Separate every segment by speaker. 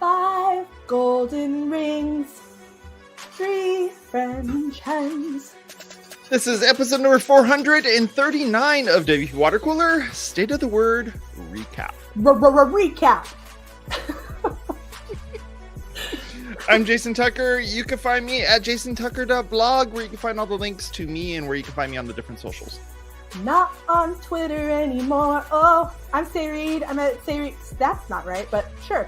Speaker 1: 5 golden rings, 3 French hens.
Speaker 2: This is episode number 439 of WP Water Cooler State of the Word Recap.
Speaker 1: Recap.
Speaker 2: I'm Jason Tucker. You can find me at jasontucker.blog, where you can find all the links to me and where you can find me on the different socials.
Speaker 1: Not on Twitter anymore. Oh, I'm Say Reed. I'm at Say Reed. That's not right, but sure.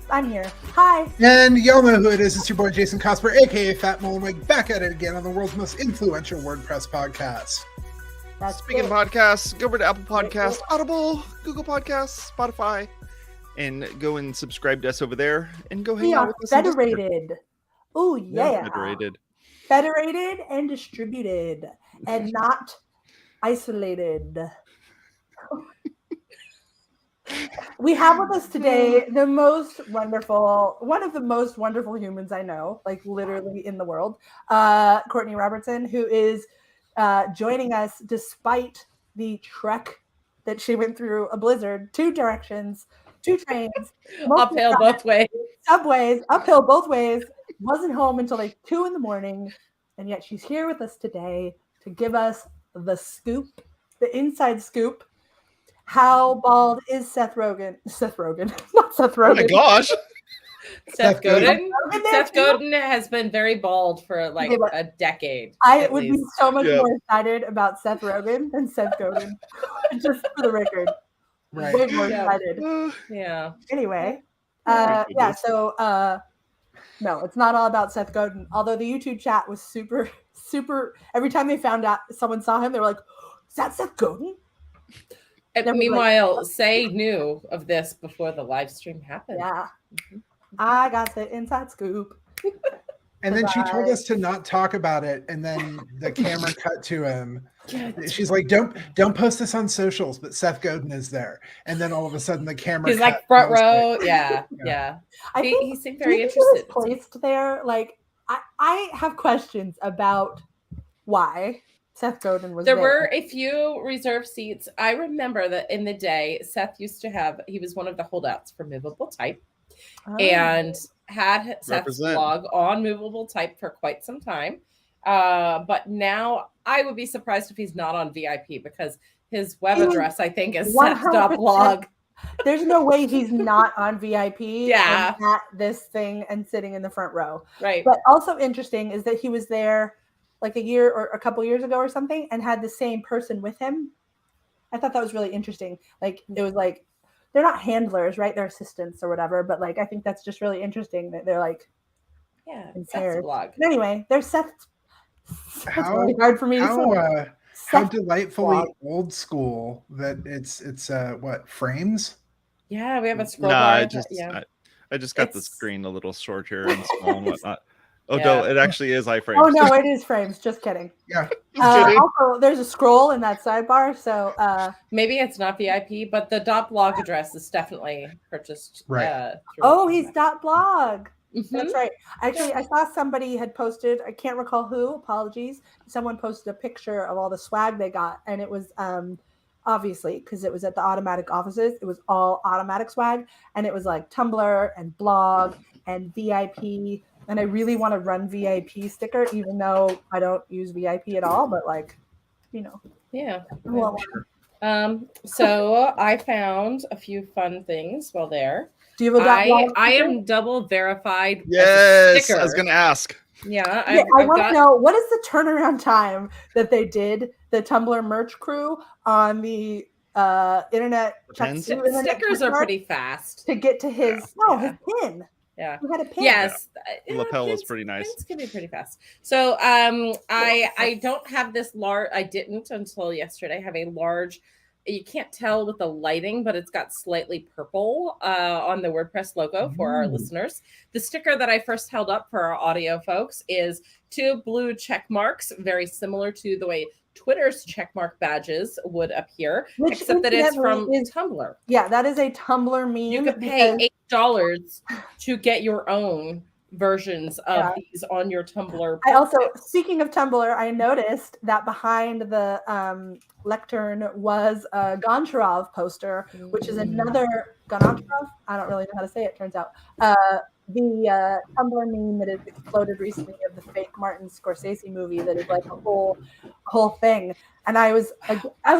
Speaker 1: I'm here. Hi.
Speaker 3: And y'all know who it is. It's your boy Jason Cosper, aka Fat Mullenweg, back at it again on the world's most influential WordPress podcast.
Speaker 2: Speaking of podcasts, go over to Apple Podcasts, Audible, Google Podcasts, Spotify, and go and subscribe to us over there and go hang out with us.
Speaker 1: Federated. Oh, yeah.
Speaker 2: Federated
Speaker 1: And distributed and not isolated. We have with us today one of the most wonderful humans I know, like literally in the world, Courtney Robertson, who is joining us despite the trek that she went through, a blizzard, 2 directions, 2 trains,
Speaker 4: uphill both ways,
Speaker 1: subways, uphill both ways, wasn't home until like 2 a.m, and yet she's here with us today to give us the scoop, the inside scoop. How bald is Seth Rogen? Seth Rogen, not Seth Rogen.
Speaker 2: Oh my gosh.
Speaker 4: Seth Godin. Seth Godin has been very bald for like a decade.
Speaker 1: I would be so much more excited about Seth Rogen than Seth Godin, just for the record.
Speaker 3: Right.
Speaker 1: Way more excited.
Speaker 4: Yeah.
Speaker 1: Anyway, so no, it's not all about Seth Godin. Although the YouTube chat was super. Every time they found out someone saw him, they were like, "Is that Seth Godin?"
Speaker 4: And meanwhile, Say knew of this before the live stream happened.
Speaker 1: Yeah. Mm-hmm. I got the inside scoop.
Speaker 3: And then she told us to not talk about it, and then the camera cut to him. She's like, don't post this on socials, but Seth Godin is there. And then all of a sudden the camera
Speaker 4: He's like front row. Yeah.
Speaker 1: I think
Speaker 4: he seemed very interested.
Speaker 1: Placed there. Like I have questions about why Seth Godin was there.
Speaker 4: There were a few reserved seats. I remember that in the day, Seth used to he was one of the holdouts for Movable Type and had Seth's blog on Movable Type for quite some time. But now I would be surprised if he's not on VIP, because his web address, I think, is Seth.blog.
Speaker 1: There's no way he's not on VIP
Speaker 4: at
Speaker 1: this thing and sitting in the front row.
Speaker 4: Right.
Speaker 1: But also interesting is that he was there like a year or a couple years ago or something and had the same person with him. I thought that was really interesting. Like, it was like, they're not handlers, right? They're assistants or whatever. But like, I think that's just really interesting that they're like,
Speaker 4: Seth's blog.
Speaker 1: But anyway, there's Seth's. It's really hard for me to say.
Speaker 3: How delightfully old school that it's what, frames?
Speaker 4: Yeah, we have a scroll
Speaker 2: bar. I just got the screen a little short here and small and whatnot. Oh, no, it actually is iframes.
Speaker 1: Oh, no, it is frames. Just kidding.
Speaker 3: Yeah.
Speaker 1: Also, there's a scroll in that sidebar, so
Speaker 4: maybe it's not VIP, but the .blog address is definitely purchased.
Speaker 3: Right.
Speaker 1: He's .blog. Mm-hmm. That's right. Actually, I saw somebody had posted, I can't recall who, apologies. Someone posted a picture of all the swag they got, and it was obviously, because it was at the Automatic offices, it was all Automatic swag, and it was like Tumblr and blog and VIP. And I really want to run VIP sticker, even though I don't use VIP at all, but like, you know.
Speaker 4: Yeah. So I found a few fun things while there.
Speaker 1: Do you have a
Speaker 4: I am double verified.
Speaker 2: Yes, I was going to ask.
Speaker 4: Yeah.
Speaker 1: I want to know, what is the turnaround time that they did, the Tumblr merch crew on the internet?
Speaker 4: Stickers are pretty fast.
Speaker 1: To get to his pin.
Speaker 4: Yeah.
Speaker 1: You had a pin.
Speaker 4: Yes.
Speaker 2: The lapel was pretty nice.
Speaker 4: It's going to be pretty fast. So I don't have this large. I didn't until yesterday have a large. You can't tell with the lighting, but it's got slightly purple on the WordPress logo for our listeners. The sticker that I first held up for our audio folks is 2 blue check marks, very similar to the way Twitter's checkmark badges would appear, except that it's from Tumblr.
Speaker 1: Yeah, that is a Tumblr meme.
Speaker 4: You could pay $8 to get your own versions of these on your Tumblr.
Speaker 1: I also, speaking of Tumblr, I noticed that behind the lectern was a Goncharov poster, which is another Goncharov. I don't really know how to say it. Turns out the Tumblr meme that has exploded recently of the fake Martin Scorsese movie that is like a whole thing. And I was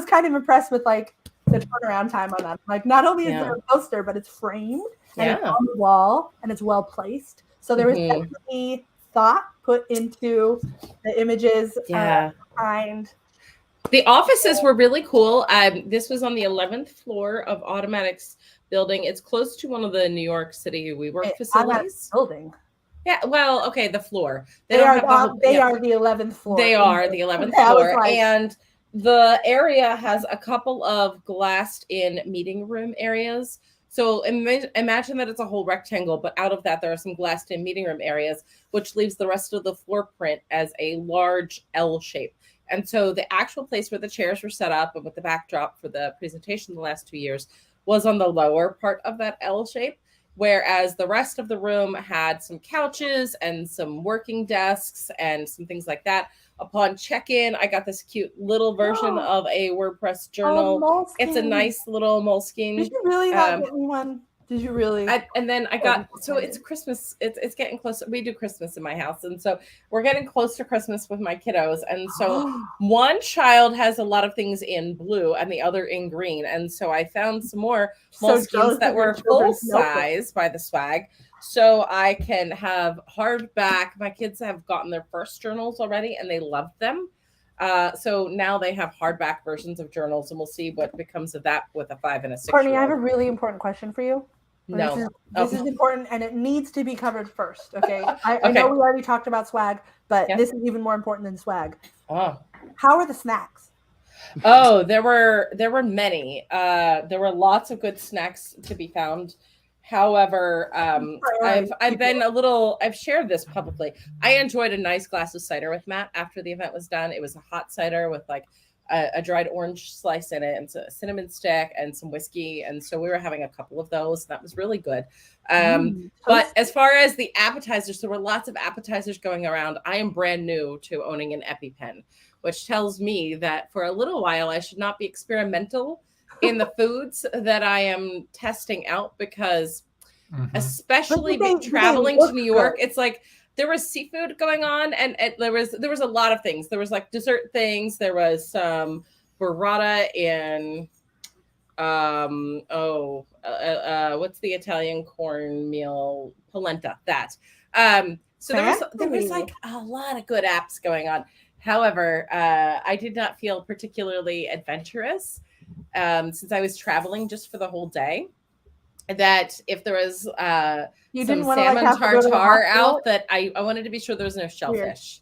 Speaker 1: kind of impressed with like the turnaround time on that. Like, not only is there a poster, but it's framed and it's on the wall and it's well placed. So there was definitely thought put into the images behind.
Speaker 4: The offices were really cool. This was on the 11th floor of Automatic's building. It's close to one of the New York City WeWork facilities.
Speaker 1: Building.
Speaker 4: Yeah, well, okay, the floor.
Speaker 1: They are the 11th floor.
Speaker 4: They are the 11th floor. Like, and the area has a couple of glassed-in meeting room areas. So imagine that it's a whole rectangle, but out of that, there are some glassed-in meeting room areas, which leaves the rest of the floor print as a large L shape. And so the actual place where the chairs were set up and with the backdrop for the presentation the last 2 years was on the lower part of that L shape, whereas the rest of the room had some couches and some working desks and some things like that. Upon check-in, I got this cute little version of a WordPress journal. It's a nice little Moleskine.
Speaker 1: Did you really not get me one? Did you really?
Speaker 4: And then I got, so it's Christmas. It's getting closer. We do Christmas in my house. And so we're getting close to Christmas with my kiddos. And so one child has a lot of things in blue and the other in green. And so I found some more Moleskines that were full size by the swag. So I can have hardback. My kids have gotten their first journals already and they love them. So now they have hardback versions of journals, and we'll see what becomes of that with a 5 and a 6.
Speaker 1: Courtney, I have a really important question for you.
Speaker 4: No.
Speaker 1: This is important and it needs to be covered first. Okay. I know we already talked about swag, but this is even more important than swag.
Speaker 4: Oh.
Speaker 1: How are the snacks?
Speaker 4: Oh, there were many. There were lots of good snacks to be found. However, I've been I've shared this publicly. I enjoyed a nice glass of cider with Matt after the event was done. It was a hot cider with like a dried orange slice in it and a cinnamon stick and some whiskey. And so we were having a couple of those. That was really good. But as far as the appetizers, there were lots of appetizers going around. I am brand new to owning an EpiPen, which tells me that for a little while, I should not be experimental in the foods that I am testing out, because especially traveling to New York, it's like there was seafood going on, and there was a lot of things. There was like dessert things. There was some burrata in what's the Italian cornmeal polenta? That so there was like a lot of good apps going on. However, I did not feel particularly adventurous since I was traveling just for the whole day. That if there was some salmon tartare out, that I wanted to be sure there was no shellfish.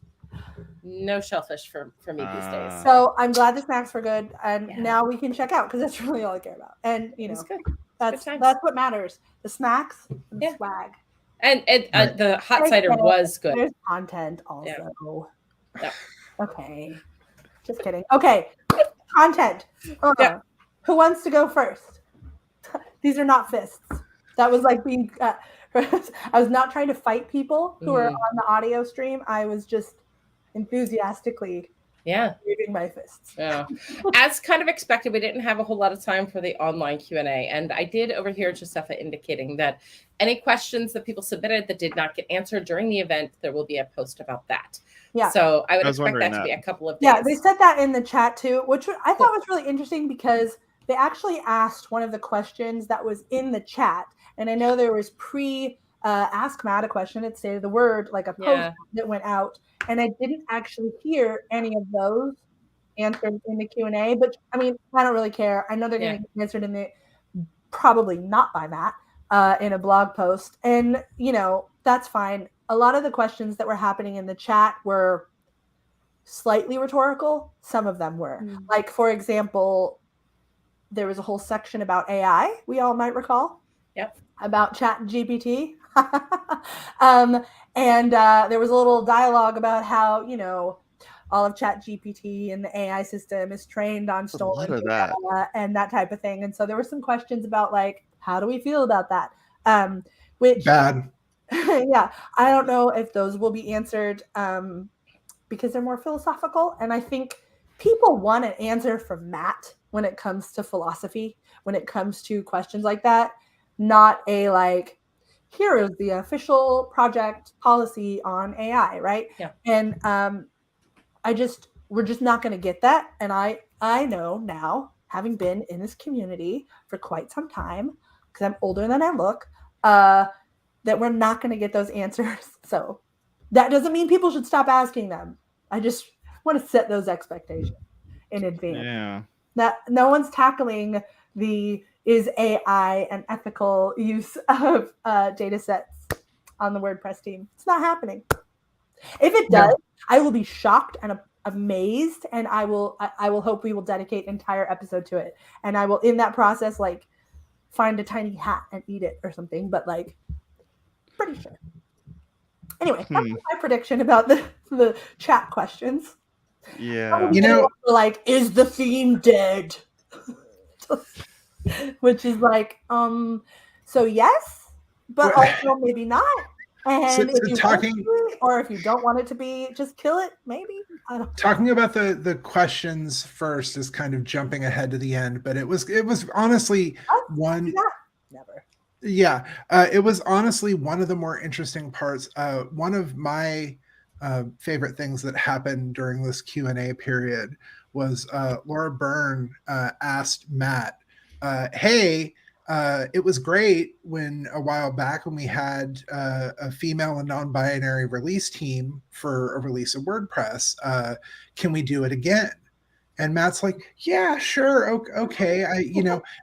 Speaker 4: No shellfish for me these days.
Speaker 1: So I'm glad the snacks were good, and now we can check out, because that's really all I care about. And you know, that's what matters: the snacks, and the swag,
Speaker 4: and the hot cider was good.
Speaker 1: There's content also. Yeah. Okay, just kidding. Okay, content. Who wants to go first? These are not fists. That was like being. I was not trying to fight people who are on the audio stream. I was just enthusiastically moving my fists.
Speaker 4: Yeah. As kind of expected, we didn't have a whole lot of time for the online Q&A, and I did overhear Josepha indicating that any questions that people submitted that did not get answered during the event, there will be a post about that. Yeah. So I would expect that to be a couple of days.
Speaker 1: Yeah, they said that in the chat too, which I thought was really interesting, because they actually asked one of the questions that was in the chat. And I know there was Ask Matt a question. It stated the word, like a post that went out. And I didn't actually hear any of those answered in the Q&A. But I mean, I don't really care. I know they're going to get answered probably not by Matt, in a blog post. And, you know, that's fine. A lot of the questions that were happening in the chat were slightly rhetorical. Some of them were. Like, for example, there was a whole section about AI, we all might recall.
Speaker 4: Yep.
Speaker 1: About ChatGPT. And there was a little dialogue about how, you know, all of ChatGPT and the AI system is trained on stolen data and that type of thing. And so there were some questions about, like, how do we feel about that? Which
Speaker 3: bad.
Speaker 1: Yeah, I don't know if those will be answered because they're more philosophical. And I think people want an answer from Matt when it comes to philosophy, when it comes to questions like that, not a like, here is the official project policy on AI, right?
Speaker 4: Yeah.
Speaker 1: And we're just not going to get that. And I know now, having been in this community for quite some time, because I'm older than I look, that we're not going to get those answers. So that doesn't mean people should stop asking them. I just want to set those expectations in advance.
Speaker 2: Yeah.
Speaker 1: That no one's tackling the is AI an ethical use of data sets on the WordPress team. It's not happening. If it does, I will be shocked and amazed, and I will hope we will dedicate an entire episode to it. And I will, in that process, like find a tiny hat and eat it or something. But like, pretty sure. Anyway, that's my prediction about the chat questions.
Speaker 2: Yeah.
Speaker 3: You know,
Speaker 1: like, is the theme dead? Which is like, so yes, but also maybe not. And if you want it to be, or if you don't want it to be, just kill it. Maybe. I don't know.
Speaker 3: Talking about the questions first is kind of jumping ahead to the end, but it was honestly one.
Speaker 1: Never.
Speaker 3: Yeah, it was honestly one of the more interesting parts. One of my favorite things that happened during this Q&A period was Laura Byrne asked Matt, hey, it was great when a while back when we had a female and non-binary release team for a release of WordPress. Can we do it again? And Matt's like, yeah, sure. Okay.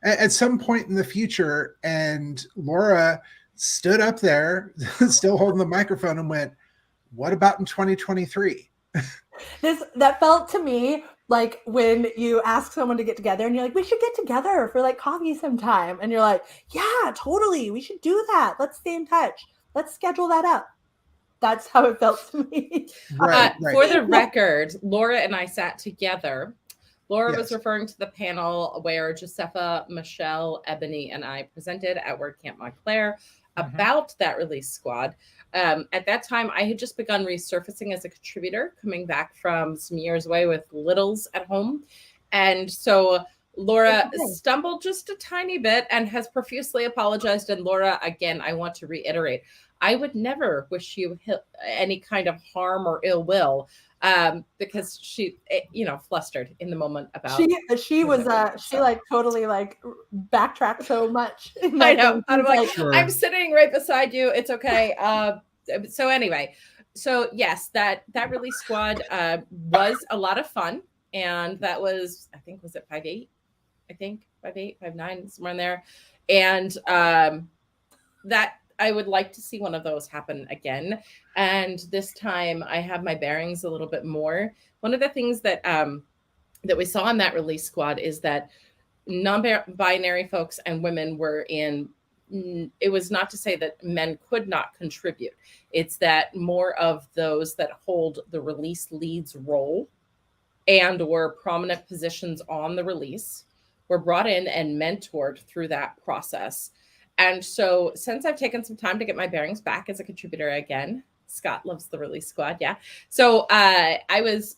Speaker 3: At some point in the future. And Laura stood up there, still holding the microphone, and went, what about in 2023?
Speaker 1: That felt to me like when you ask someone to get together and you're like, we should get together for like coffee sometime. And you're like, yeah, totally. We should do that. Let's stay in touch. Let's schedule that up. That's how it felt to me.
Speaker 3: Right.
Speaker 4: For the record, Laura and I sat together. Laura was referring to the panel where Josepha, Michelle, Ebony, and I presented at WordCamp Montclair about that release squad. At that time, I had just begun resurfacing as a contributor, coming back from some years away with littles at home. And so Laura stumbled just a tiny bit and has profusely apologized. And Laura, again, I want to reiterate, I would never wish you any kind of harm or ill will. Because she, flustered in the moment about
Speaker 1: she like totally like backtracked so much.
Speaker 4: I know. I'm like, sure. I'm sitting right beside you. It's okay. So anyway, so yes, that release squad was a lot of fun, and that was, I think, was it 5'8"? I think 5'8", 5'9", somewhere in there, and that. I would like to see one of those happen again. And this time I have my bearings a little bit more. One of the things that that we saw in that release squad is that non-binary folks and women were in, it was not to say that men could not contribute. It's that more of those that hold the release leads role and were prominent positions on the release were brought in and mentored through that process. And so since I've taken some time to get my bearings back as a contributor again, Scott loves the release squad. Yeah. So I was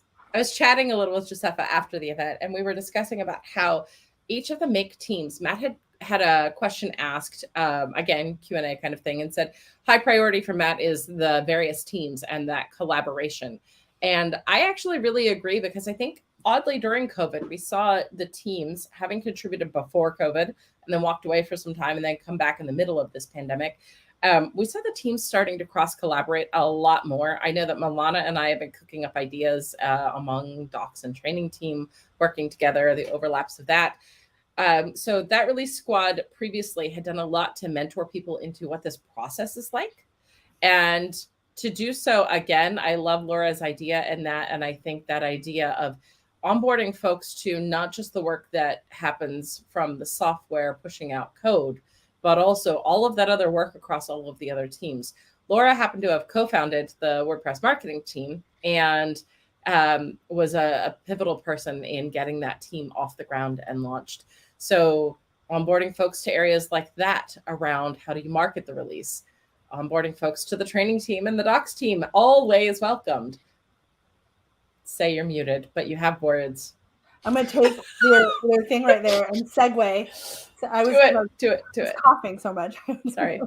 Speaker 4: chatting a little with Josepha after the event, and we were discussing about how each of the make teams, Matt had a question asked, again, Q&A kind of thing, and said, high priority for Matt is the various teams and that collaboration. And I actually really agree, because I think oddly during COVID, we saw the teams having contributed before COVID and then walked away for some time and then come back in the middle of this pandemic. We saw the teams starting to cross collaborate a lot more. I know that Milana and I have been cooking up ideas among docs and training team working together, the overlaps of that. So that release squad previously had done a lot to mentor people into what this process is like. And to do so again, I love Laura's idea in that. And I think that idea of onboarding folks to not just the work that happens from the software pushing out code, but also all of that other work across all of the other teams. Laura happened to have co-founded the WordPress marketing team and was a pivotal person in getting that team off the ground and launched. So onboarding folks to areas like that around how do you market the release, onboarding folks to the training team and the docs team. Always welcomed. Say you're muted, but you have words.
Speaker 1: I'm going to take your thing right there and segue. So I was
Speaker 4: do it.
Speaker 1: Coughing so much.
Speaker 4: Sorry.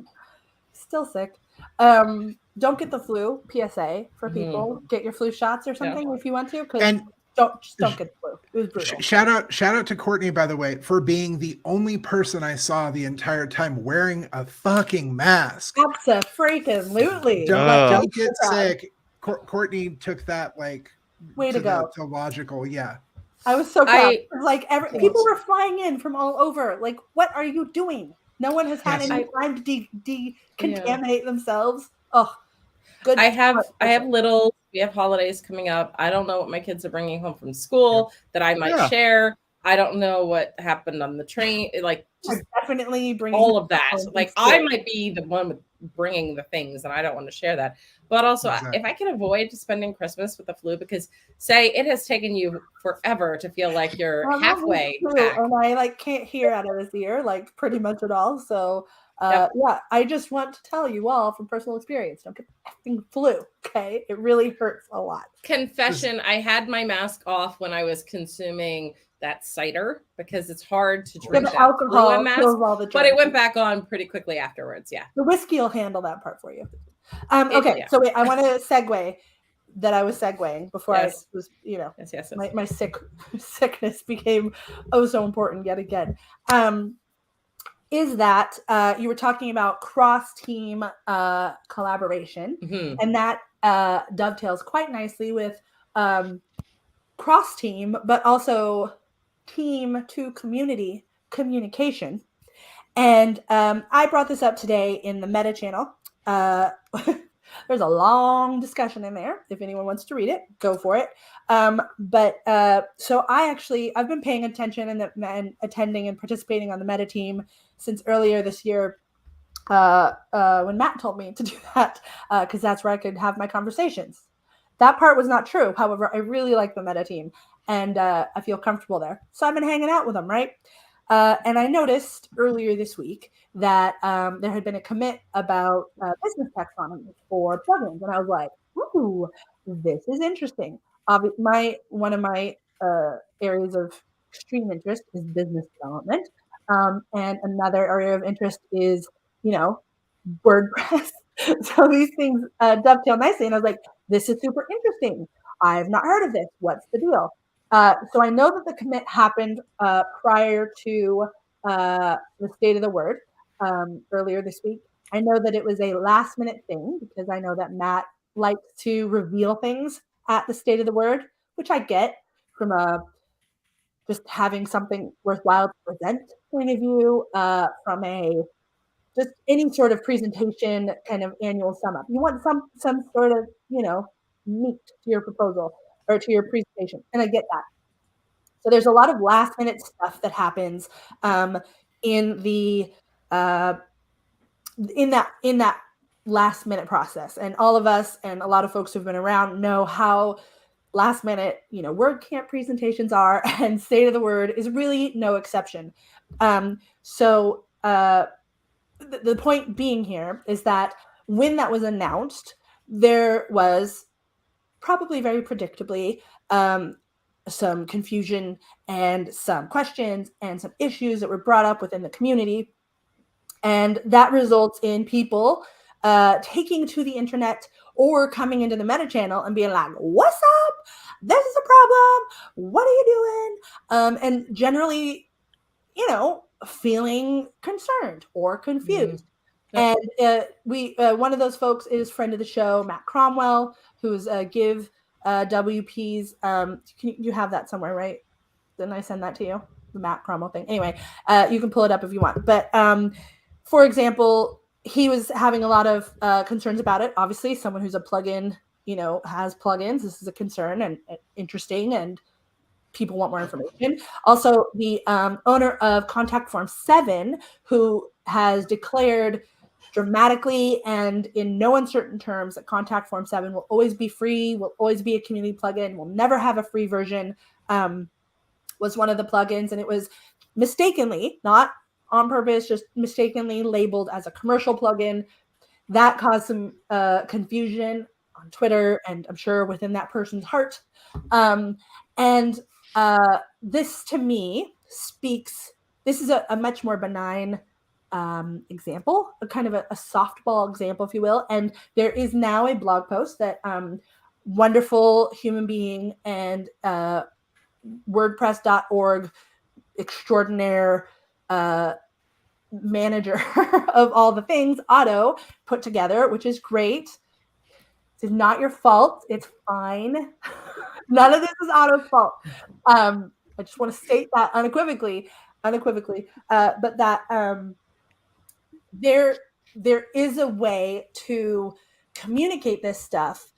Speaker 1: Still sick. Don't get the flu. PSA for people. Get your flu shots or something if you want to.
Speaker 3: And
Speaker 1: don't get the flu. It was brutal.
Speaker 3: Shout out to Courtney, by the way, for being the only person I saw the entire time wearing a fucking mask.
Speaker 1: Absolutely.
Speaker 3: Don't get sick. Courtney took that like
Speaker 1: way to go.
Speaker 3: To logical, yeah.
Speaker 1: I was so proud. People were flying in from all over. Like, what are you doing? No one has had any time to decontaminate themselves. Oh, good.
Speaker 4: We have holidays coming up. I don't know what my kids are bringing home from school that I might share. I don't know what happened on the train. Like, just
Speaker 1: definitely bring
Speaker 4: all of that. Like, I might be the one with bringing the things, and I don't want to share that. But also, if I can avoid spending Christmas with the flu, because say it has taken you forever to feel like you're halfway back.
Speaker 1: And I can't hear out of his ear, pretty much at all. So I just want to tell you all from personal experience, don't get the effing flu. Okay, it really hurts a lot.
Speaker 4: Confession: I had my mask off when I was consuming that cider because it's hard to drink that
Speaker 1: alcohol
Speaker 4: mask, but it went back on pretty quickly afterwards. Yeah,
Speaker 1: the whiskey will handle that part for you. So wait, I want to segue. That I was segueing before I was, my sickness became so important yet again. Is that you were talking about cross-team collaboration, and that dovetails quite nicely with cross-team, but also team to community communication. And I brought this up today in the Meta channel. There's a long discussion in there. If anyone wants to read it, go for it. So I've been paying attention and attending and participating on the Meta team since earlier this year when Matt told me to do that, because that's where I could have my conversations. That part was not true. However, I really like the Meta team, and I feel comfortable there. So I've been hanging out with them, right? And I noticed earlier this week that there had been a commit about business taxonomy for plugins. And I was like, ooh, this is interesting. One of my areas of extreme interest is business development. And another area of interest is, WordPress. So these things dovetail nicely. And I was like, this is super interesting. I've not heard of this. What's the deal? So I know that the commit happened prior to the State of the Word earlier this week. I know that it was a last minute thing because I know that Matt likes to reveal things at the State of the Word, which I get from just having something worthwhile to present point of view, from a just any sort of presentation kind of annual sum up. You want some sort of, meat to your proposal or to your presentation. And I get that. So there's a lot of last minute stuff that happens in that last minute process. And all of us and a lot of folks who've been around know how last minute, WordCamp presentations are, and State of the Word is really no exception. So the point being here is that when that was announced, there was probably very predictably some confusion and some questions and some issues that were brought up within the community. And that results in people taking to the internet or coming into the Meta channel and being like, what's up? This is a problem. What are you doing? And generally, feeling concerned or confused. And one of those folks is friend of the show, Matt Cromwell, who's Give WP's. You have that somewhere, right? Didn't I send that to you? The Matt Cromwell thing. Anyway, you can pull it up if you want. But for example, he was having a lot of concerns about it. Obviously, someone who's a plugin, has plugins. This is a concern and interesting, and people want more information. Also, the owner of Contact Form 7, who has declared dramatically and in no uncertain terms that Contact Form 7 will always be free, will always be a community plugin, will never have a free version, was one of the plugins. And it was mistakenly, not on purpose, just mistakenly labeled as a commercial plugin. that caused some confusion on Twitter, and I'm sure within that person's heart. And this to me speaks, this is a much more benign example, a kind of a softball example, if you will. And there is now a blog post that wonderful human being and WordPress.org extraordinaire manager of all the things, Otto, put together, which is great. It's not your fault. It's fine. None of this is Otto's fault. I just want to state that unequivocally. But that there is a way to communicate this stuff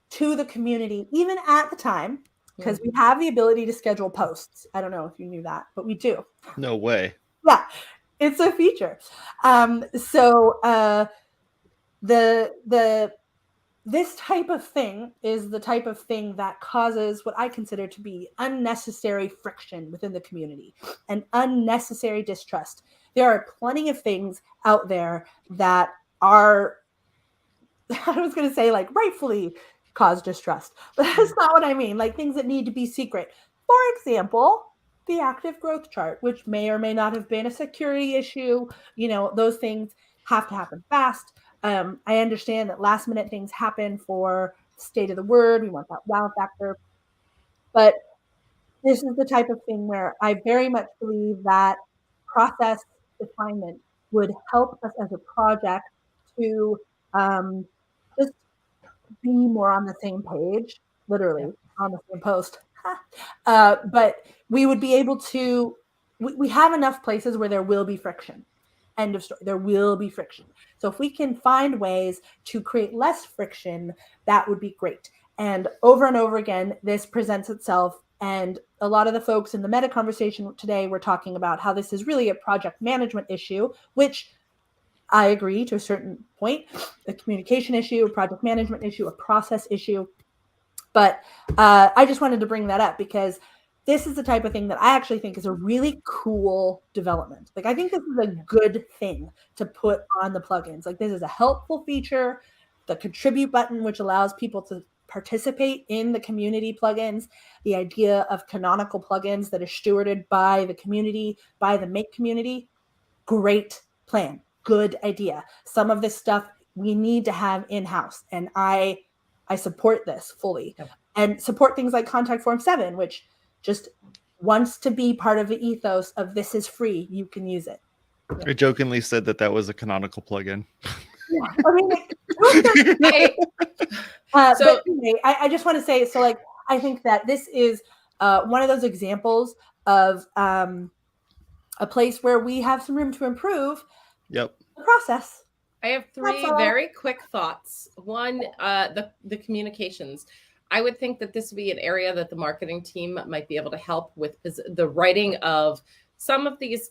Speaker 1: to the community, even at the time, because we have the ability to schedule posts. I don't know if you knew that, but we do.
Speaker 2: No way.
Speaker 1: Yeah, it's a feature. This type of thing is the type of thing that causes what I consider to be unnecessary friction within the community and unnecessary distrust. There are plenty of things out there that are, I was going to say, like, rightfully cause distrust, but that's not what I mean. Like, things that need to be secret. For example, the active growth chart, which may or may not have been a security issue. You know, those things have to happen fast. I understand that last minute things happen for state of the word. We want that wow factor. But this is the type of thing where I very much believe that process refinement would help us as a project to just be more on the same page, literally on the same post. But we would be able to, we have enough places where there will be friction. End of story. There will be friction. So if we can find ways to create less friction, that would be great. And over again, this presents itself. And a lot of the folks in the meta conversation today were talking about how this is really a project management issue, which I agree to a certain point, a communication issue, a project management issue, a process issue. But I just wanted to bring that up because this is the type of thing that I actually think is a really cool development. Like, I think this is a good thing to put on the plugins. Like, this is a helpful feature. The contribute button, which allows people to participate in the community plugins, the idea of canonical plugins that are stewarded by the community, by the make community. Great plan. Good idea. Some of this stuff we need to have in-house. And I support this fully. Yep. And support things like Contact Form 7, which just wants to be part of the ethos of this is free. You can use it.
Speaker 2: I jokingly said that was a canonical plugin.
Speaker 1: Yeah, I mean, but anyway, I just want to say, so like, I think that this is one of those examples of a place where we have some room to improve.
Speaker 2: Yep.
Speaker 1: The process.
Speaker 4: I have three very quick thoughts. One, the communications. I would think that this would be an area that the marketing team might be able to help with the writing of some of these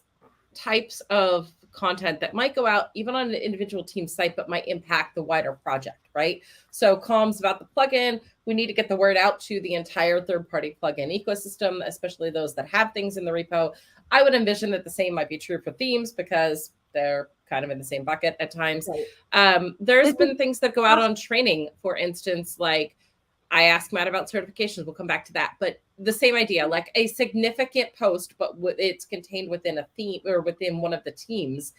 Speaker 4: types of content that might go out even on an individual team site, but might impact the wider project, right? So comms about the plugin, we need to get the word out to the entire third-party plugin ecosystem, especially those that have things in the repo. I would envision that the same might be true for themes because they're kind of in the same bucket at times. Right. There's been things that go out on training, for instance, like I asked Matt about certifications. We'll come back to that. But the same idea, like a significant post, but it's contained within a theme or within one of the teams.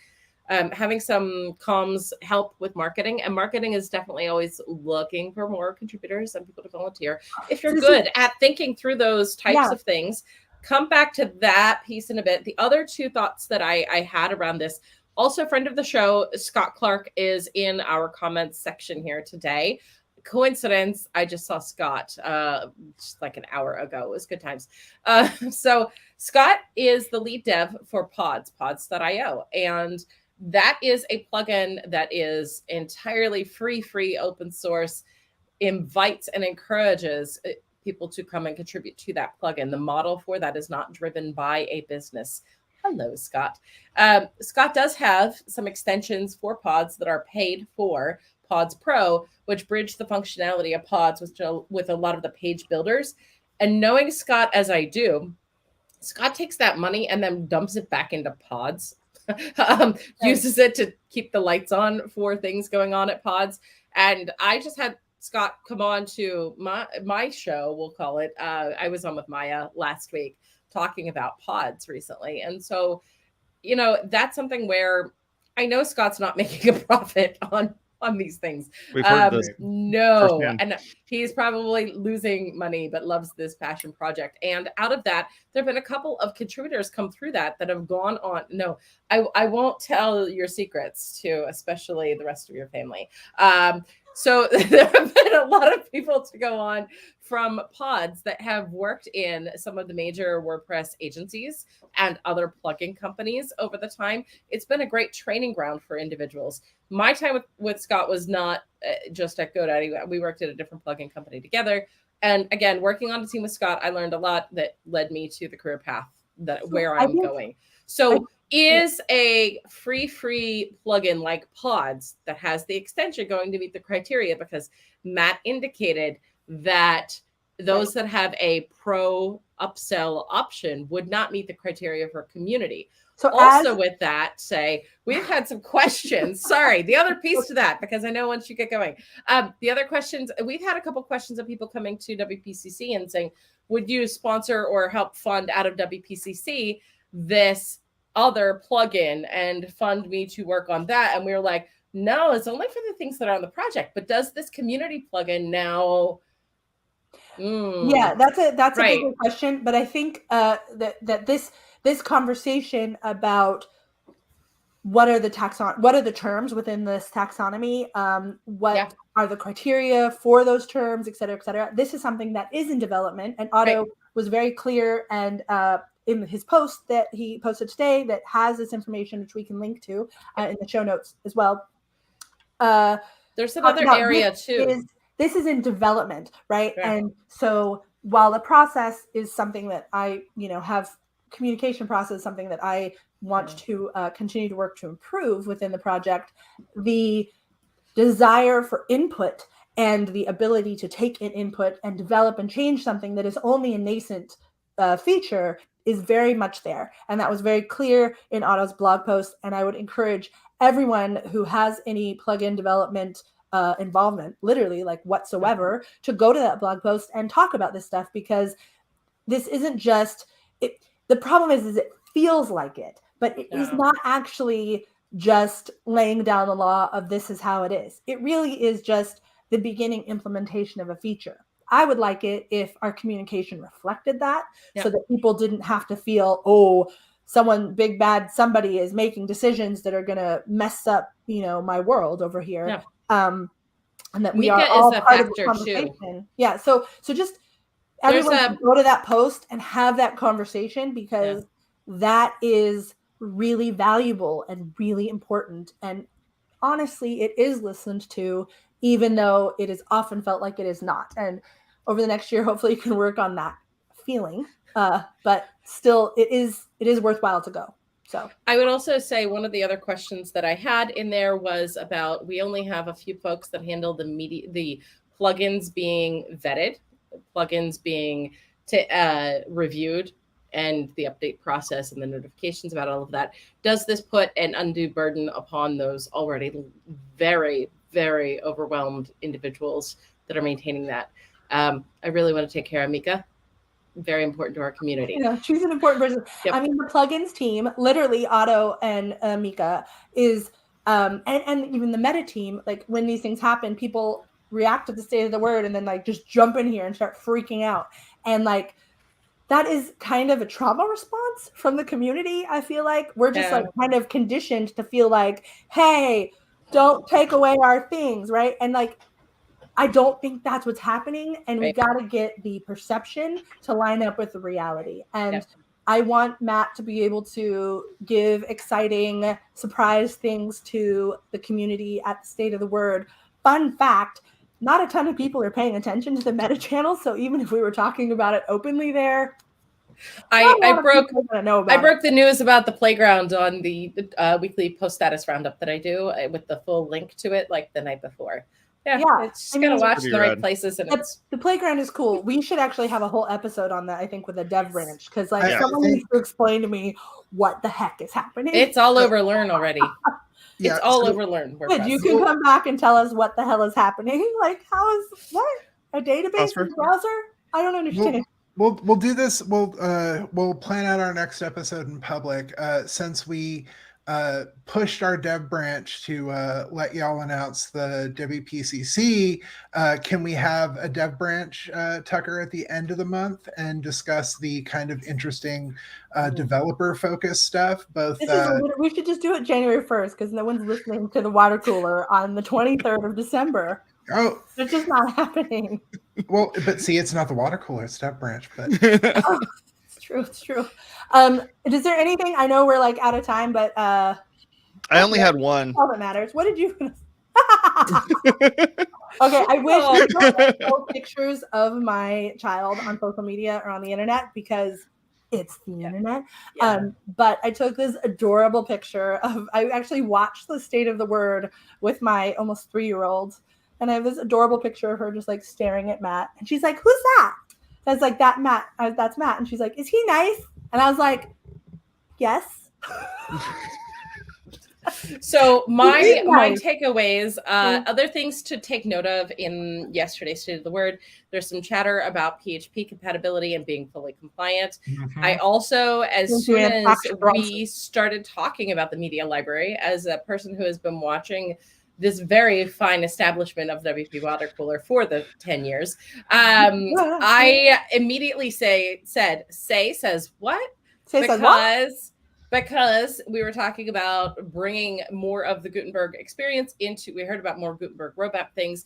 Speaker 4: Having some comms help with marketing. And marketing is definitely always looking for more contributors and people to volunteer. If you're good at thinking through those types of things, come back to that piece in a bit. The other two thoughts that I had around this, also a friend of the show, Scott Clark, is in our comments section here today. Coincidence, I just saw Scott just like an hour ago. It was good times. So Scott is the lead dev for pods.io. And that is a plugin that is entirely free, open source, invites and encourages people to come and contribute to that plugin. The model for that is not driven by a business. Hello, Scott. Scott does have some extensions for pods that are paid for, Pods Pro, which bridge the functionality of pods with a lot of the page builders. And knowing Scott as I do, Scott takes that money and then dumps it back into pods. uses it to keep the lights on for things going on at pods. And I just had Scott come on to my show, we'll call it. I was on with Maya last week talking about pods recently. And so, that's something where I know Scott's not making a profit on these things.
Speaker 2: We've heard this.
Speaker 4: No.
Speaker 2: firsthand.
Speaker 4: And he's probably losing money, but loves this passion project. And out of that, there have been a couple of contributors come through that have gone on. No, I won't tell your secrets to, especially the rest of your family. So there have been a lot of people to go on from pods that have worked in some of the major WordPress agencies and other plugin companies over the time. It's been a great training ground for individuals. My time with Scott was not just at GoDaddy. We worked at a different plugin company together. And again, working on a team with Scott, I learned a lot that led me to the career path where I'm going. So is a free plugin like Pods that has the extension going to meet the criteria? Because Matt indicated that those that have a pro upsell option would not meet the criteria for community. So also with that, we've had some questions. Sorry, the other piece to that, because I know once you get going, the other questions, we've had a couple questions of people coming to WPCC and saying, would you sponsor or help fund out of WPCC this other plugin and fund me to work on that? And we were like, no, it's only for the things that are on the project. But does this community plugin now?
Speaker 1: Yeah, that's a big question. But I think that this conversation about what are the terms within this taxonomy, what are the criteria for those terms, et cetera, et cetera. This is something that is in development, and Otto was very clear and in his post that he posted today that has this information, which we can link to in the show notes as well.
Speaker 4: There's another area too.
Speaker 1: This is in development, right? Yeah. And so while the process is something that I, have communication process, something that I want to continue to work to improve within the project, the desire for input and the ability to take an input and develop and change something that is only a nascent feature is very much there. And that was very clear in Otto's blog post. And I would encourage everyone who has any plugin development involvement, literally like whatsoever, to go to that blog post and talk about this stuff, because this isn't just it. The problem is it feels like it, but it is not actually just laying down the law of this is how it is. It really is just the beginning implementation of a feature. I would like it if our communication reflected that, so that people didn't have to feel, someone big bad somebody is making decisions that are going to mess up, my world over here. And that we
Speaker 4: Mika
Speaker 1: are all
Speaker 4: is a
Speaker 1: part of the
Speaker 4: factor
Speaker 1: conversation.
Speaker 4: too.
Speaker 1: Yeah. So just everyone go to that post and have that conversation, because that is really valuable and really important. And honestly, it is listened to, even though it is often felt like it is not. And over the next year, hopefully you can work on that feeling. But still, it is worthwhile to go. So
Speaker 4: I would also say one of the other questions that I had in there was about, we only have a few folks that handle the plugins being vetted, plugins being reviewed, and the update process and the notifications about all of that. Does this put an undue burden upon those already very, very overwhelmed individuals that are maintaining that? I really want to take care of Mika. Very important to our community.
Speaker 1: Yeah, she's an important person. Yep. I mean, the plugins team, literally Otto and Mika is, and even the meta team, like when these things happen, people react to the state of the word and then like just jump in here and start freaking out. And like, that is kind of a trauma response from the community. I feel like we're just like kind of conditioned to feel like, hey, don't take away our things, right? And like, I don't think that's what's happening. And we got to get the perception to line up with the reality. And I want Matt to be able to give exciting surprise things to the community at the State of the Word. Fun fact, not a ton of people are paying attention to the meta channel. So even if we were talking about it openly there,
Speaker 4: I broke the news about the playground on the weekly post status roundup that I do with the full link to it, like the night before. Yeah,
Speaker 1: Yeah,
Speaker 4: it's
Speaker 1: I
Speaker 4: got to
Speaker 1: mean-
Speaker 4: watch
Speaker 2: Pretty
Speaker 4: the right
Speaker 2: rad.
Speaker 4: places, and
Speaker 1: That's, the playground is cool. We should actually have a whole episode on that, I think, with a dev branch, because like
Speaker 3: Yeah.
Speaker 1: someone needs to explain to me what the heck is happening.
Speaker 4: it's all over Learn already.
Speaker 3: Yeah,
Speaker 4: It's all
Speaker 3: so-
Speaker 4: over Learn.
Speaker 1: Good, you
Speaker 4: WordPress.
Speaker 1: can come back and tell us what the hell is happening. Like, how is what a database
Speaker 2: Cosper?
Speaker 1: in the browser? I don't understand.
Speaker 3: We'll do this. We'll plan out our next episode in public. Since we pushed our dev branch to let y'all announce the WPCC, can we have a dev branch, Tucker, at the end of the month and discuss the kind of interesting developer focused stuff? Both
Speaker 1: This is we should just do it January 1st because no one's listening to the water cooler on the 23rd of December.
Speaker 3: oh
Speaker 1: It's just not happening.
Speaker 3: well, but see, it's not the water cooler, it's dev branch. But
Speaker 1: Oh, it's true. It's true. Is there anything? I know we're like out of time, but
Speaker 2: I only had one.
Speaker 1: all that matters. What did you? Okay, I wish I don't show pictures of my child on social media or on the internet because it's the internet.
Speaker 4: Yeah.
Speaker 1: But I took this adorable picture of. I actually watched the State of the Word with my almost 3-year-old, and I have this adorable picture of her just like staring at Matt, and she's like, "Who's that?" That's like that Matt. That's Matt, and she's like, "Is he nice?" And I was like, "Yes."
Speaker 4: So my
Speaker 1: Nice.
Speaker 4: takeaways, other things to take note of in yesterday's State of the Word. There's some chatter about PHP compatibility and being fully compliant. I also, as
Speaker 1: Thank
Speaker 4: soon
Speaker 1: you,
Speaker 4: as
Speaker 1: Dr. Bronson.
Speaker 4: we started talking about the media library, as a person who has been watching this very fine establishment of WP Water Cooler for the 10 years, I immediately says what?
Speaker 1: Say what?
Speaker 4: Because we were talking about bringing more of the Gutenberg experience into, we heard about more Gutenberg roadmap things.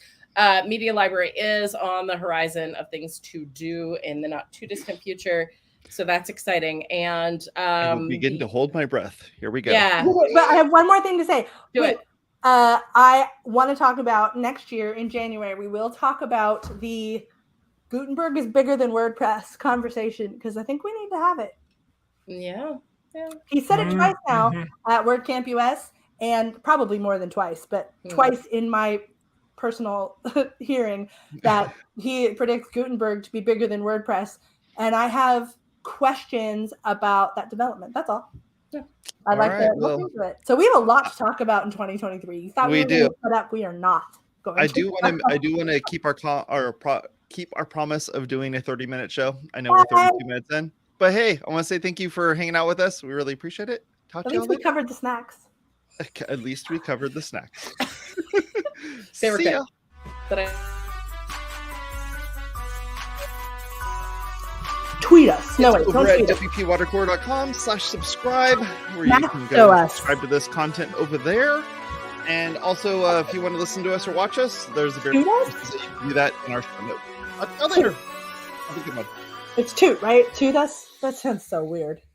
Speaker 4: Media library is on the horizon of things to do in the not too distant future. So that's exciting. And
Speaker 2: I will begin to hold my breath. Here we go.
Speaker 4: yeah,
Speaker 1: But I have one more thing to say.
Speaker 4: do
Speaker 1: Wait,
Speaker 4: it.
Speaker 1: I want to talk about next year in January. We will talk about the Gutenberg is bigger than WordPress conversation because I think we need to have it.
Speaker 4: Yeah.
Speaker 1: He said it twice now at WordCamp US, and probably more than twice, but twice in my personal hearing that he predicts Gutenberg to be bigger than WordPress. And I have questions about that development. That's all.
Speaker 4: Yeah.
Speaker 1: I'd like
Speaker 2: right,
Speaker 1: to look into it. So we have a lot to talk about in 2023. You thought
Speaker 2: We
Speaker 1: we were going
Speaker 2: do.
Speaker 1: to put up. We are not going
Speaker 2: I
Speaker 1: to.
Speaker 2: do want to keep our promise of doing a 30-minute show. I know we're 32 minutes in, but hey, I want to say thank you for hanging out with us. We really appreciate it. Talk
Speaker 1: At
Speaker 2: to y'all
Speaker 1: least we
Speaker 2: later.
Speaker 1: covered the snacks.
Speaker 2: At least we covered the snacks.
Speaker 4: They were
Speaker 2: See
Speaker 4: good.
Speaker 2: ya.
Speaker 4: But I
Speaker 1: Tweet us. No, wait,
Speaker 2: Over
Speaker 1: don't
Speaker 2: at
Speaker 1: tweet us.
Speaker 2: wpwatercore.com/subscribe, where you
Speaker 1: Matt,
Speaker 2: can
Speaker 1: show
Speaker 2: go
Speaker 1: us.
Speaker 2: subscribe to this content over there. And also, if you want to listen to us or watch us, there's a very
Speaker 1: Shoot us?
Speaker 2: places that you can do that in our show notes. I'll later. Have a good one.
Speaker 1: It's toot, right? Toot us? That sounds so weird.